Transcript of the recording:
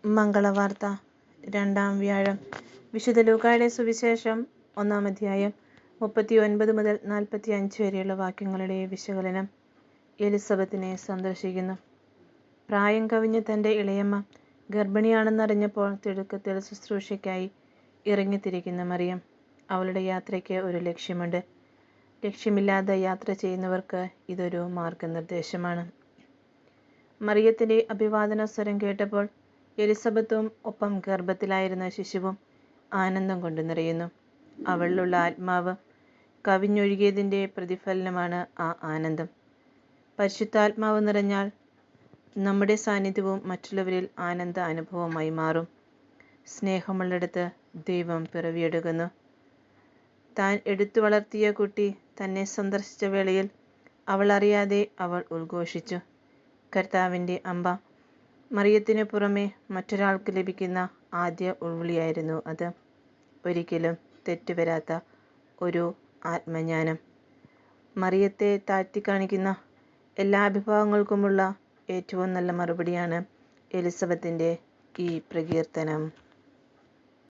മംഗളവാർത്ത 2-ാം വ്യാഴം. വിശുദ്ധ ലൂക്കായുടെ സുവിശേഷം 1-ാം അധ്യായം 39 മുതൽ 45 വരെയുള്ള വാക്യങ്ങളുടെ വിശകലനം. എലിസബത്തിനെ സന്ദർശിക്കുന്നു. പ്രായം കവിഞ്ഞ തൻ്റെ ഇളയമ്മ ഗർഭിണിയാണെന്നറിഞ്ഞപ്പോൾ തിടുക്കത്തിൽ ശുശ്രൂഷയ്ക്കായി ഇറങ്ങിത്തിരിക്കുന്ന മറിയം. അവളുടെ യാത്രയ്ക്ക് ഒരു ലക്ഷ്യമുണ്ട്. ലക്ഷ്യമില്ലാതെ യാത്ര ചെയ്യുന്നവർക്ക് ഇതൊരു മാർഗനിർദ്ദേശമാണ്. മറിയത്തിൻ്റെ അഭിവാദന സ്വരം കേട്ടപ്പോൾ എലിസബത്തും ഒപ്പം ഗർഭത്തിലായിരുന്ന ശിശുവും ആനന്ദം കൊണ്ട് നിറയുന്നു. അവളിലുള്ള ആത്മാവ് കവിഞ്ഞൊഴുകിയതിൻ്റെ പ്രതിഫലനമാണ് ആ ആനന്ദം. പരിശുദ്ധാത്മാവ് നിറഞ്ഞാൽ നമ്മുടെ സാന്നിധ്യവും മറ്റുള്ളവരിൽ ആനന്ദ അനുഭവമായി മാറും. സ്നേഹമുള്ളിടത്ത് ദൈവം പിറവിയെടുക്കുന്നു. താൻ എടുത്തു വളർത്തിയ കുട്ടി തന്നെ സന്ദർശിച്ച വേളയിൽ അവൾ അറിയാതെ അവൾ ഉദ്ഘോഷിച്ചു. കർത്താവിൻ്റെ അമ്പ. മറിയത്തിനു പുറമെ മറ്റൊരാൾക്ക് ലഭിക്കുന്ന ആദ്യ ഉൾവിളിയായിരുന്നു അത്. ഒരിക്കലും തെറ്റുവരാത്ത ഒരു ആത്മജ്ഞാനം. മറിയത്തെ താഴ്ത്തിക്കാണിക്കുന്ന എല്ലാ അഭിഭാവങ്ങൾക്കുമുള്ള ഏറ്റവും നല്ല മറുപടിയാണ് എലിസബത്തിൻ്റെ ഈ പ്രകീർത്തനം.